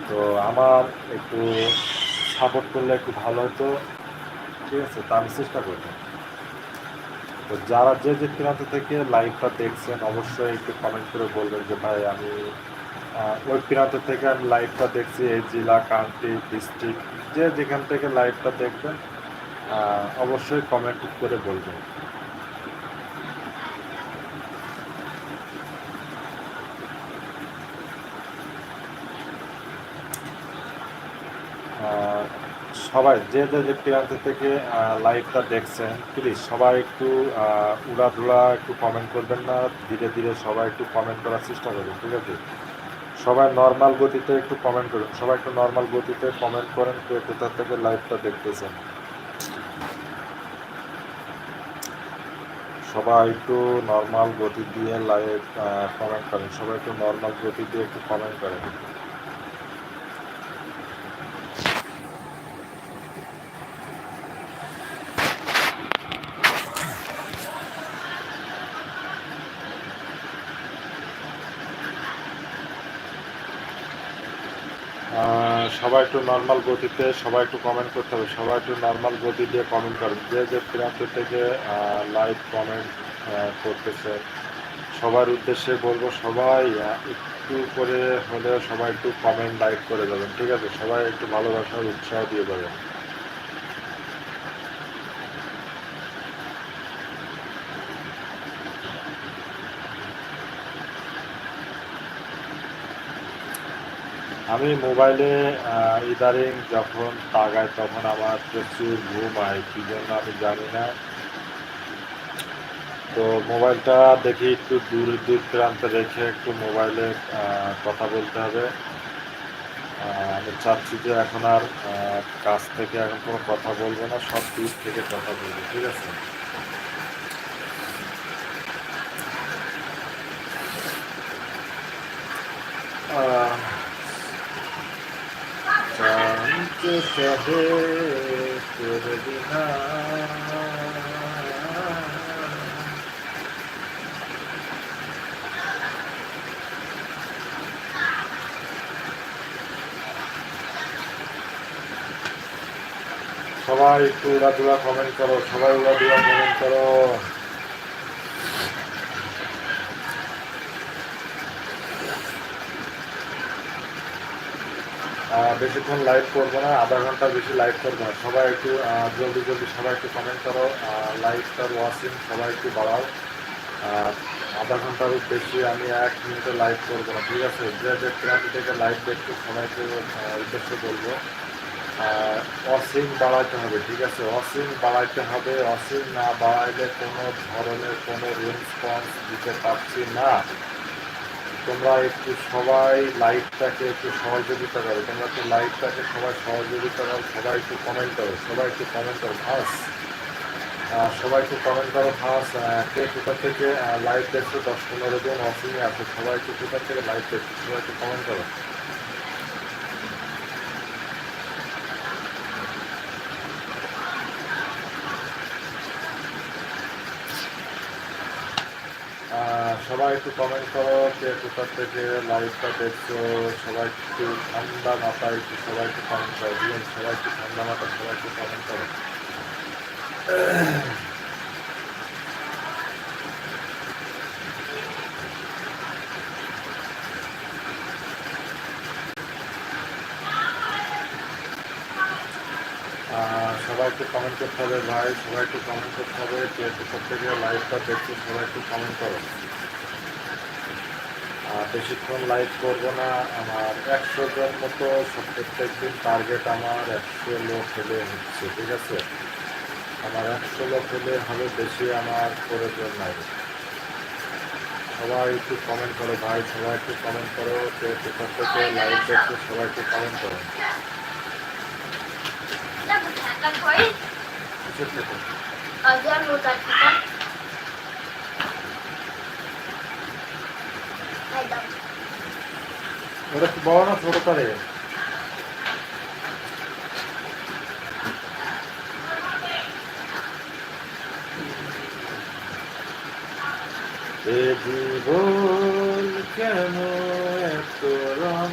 তো আমার একটু সাপোর্ট করলে একটু ভালো হতো, ঠিক আছে? তা আমি চেষ্টা করবো। তো যারা যে প্রান্ত থেকে লাইভটা দেখছেন অবশ্যই একটু কমেন্ট করে বলবেন যে ভাই আমি ওই প্রান্ত থেকে আমি লাইভটা দেখছি, এই জেলা, কান্ট্রি, ডিস্ট্রিক্ট, যে যেখান থেকে লাইভটা দেখবেন অবশ্যই কমেন্ট করে বলবেন। সবাই যে প্রান্ত থেকে লাইভটা দেখছেন প্লিজ সবাই একটু উড়াধুরা একটু কমেন্ট করবেন না, ধীরে ধীরে সবাই একটু কমেন্ট করার চেষ্টা করবেন, ঠিক আছে? সবাই নর্মাল গতিতে একটু কমেন্ট করুন, সবাই একটু নর্মাল গতিতে কমেন্ট করেন কে কোথা থেকে লাইভটা দেখতেছেন। সবাই একটু নর্মাল গতি দিয়ে লাইভ কমেন্ট করেন, সবাই একটু নর্মাল গতি দিয়ে একটু কমেন্ট করেন। সবাই একটু নর্মাল গতিতে সবাই একটু কমেন্ট করতে হবে, সবাই একটু নর্মাল গতি দিয়ে কমেন্ট করেন, যে প্রান্ত থেকে লাইভ কমেন্ট করতেছে সবার উদ্দেশ্যে বলবো সবাই একটু করে হলেও সবাই একটু কমেন্ট লাইক করে যাবেন, ঠিক আছে? সবাই একটু ভালোবাসার উৎসাহ দিয়ে যাবেন। আমি মোবাইলে ইদারিং যখন তাকাই তখন আমার প্রচুর ঘুম হয়, কী জন্য আমি জানি না। তো মোবাইলটা দেখি একটু দূর প্রান্তে রেখে একটু মোবাইলে কথা বলতে হবে। আমি চাচ্ছি যে এখন আর কাছ থেকে এখন কোনো কথা বলবো না, সব দূর থেকে কথা বলবো, ঠিক আছে? জানতে চাহে তোর বিনা সবাই একটু উড়াধুরা কমেন্ট করো, সবাই উড়াধুরা কমেন্ট করো। বেশিক্ষণ লাইভ করবো না, আধা ঘন্টা বেশি লাইভ করবো না, সবাই একটু জলদি জলদি সবাই একটু কমেন্ট করো, লাইভটার ওয়াচিং সবাই একটু বাড়াও। আধা ঘন্টারও বেশি আমি 1 মিনিটে লাইভ করবো না, ঠিক আছে? যে প্রান্ত থেকে লাইভ দেখতে সবাইকে উদ্দেশ্য বলবো অসীম বাড়াইতে হবে, ঠিক আছে? অসীম বাড়াইতে হবে, অসীম না বাড়াইলে কোনো ধরনের কোনো রেসপন্স দিতে পারছি না। তোমরা একটু সবাই লাইভটাকে একটু সহযোগিতা করো, তোমরা একটু লাইভটাকে সবাই সহযোগিতা করো, সবাই একটু কমেন্ট করো, সবাই একটু কমেন্ট করো ফার্স, সবাই একটু কমেন্ট করো ফার্স। কে কোথা থেকে লাইভ দেখছো, 10-15 জন অসীমে আছে, সবাই একটু কোথা থেকে লাইভ দেখছো, সবাই একটু কমেন্ট করো। সবাই একটু কমেন্ট করো কে কোথা থেকে লাইভটা দেখছো, সবাই একটু ঠান্ডা মাথায় একটু সবাই একটু কমেন্ট করো, দিন সবাই একটু ঠান্ডা মাথায় সবাই একটু কমেন্ট করো। সবাই একটু কমেন্ট করতে হবে ভাই, সবাই একটু কমেন্ট করতে হবে কে কোথা থেকে লাইভটা দেখছো, সবাই একটু কমেন্ট করো। বেশিক্ষণ লাইভ করবো না, আমার 100 জন মতো প্রত্যেক দিন টার্গেট, আমার 100 লোক হলে হচ্ছে, ঠিক আছে? আমার 100 লোক হলে হবে, বেশি আমার প্রয়োজন নাই। সবাই একটু কমেন্ট করো ভাই, সবাই একটু কমেন্ট করো কে কোথা থেকে লাইভ দেখছো, সবাই একটু কমেন্ট করো। কিসের থেকে? ওটা কি বড় না ছোট তারে? এ জীবন কেন এত রঙ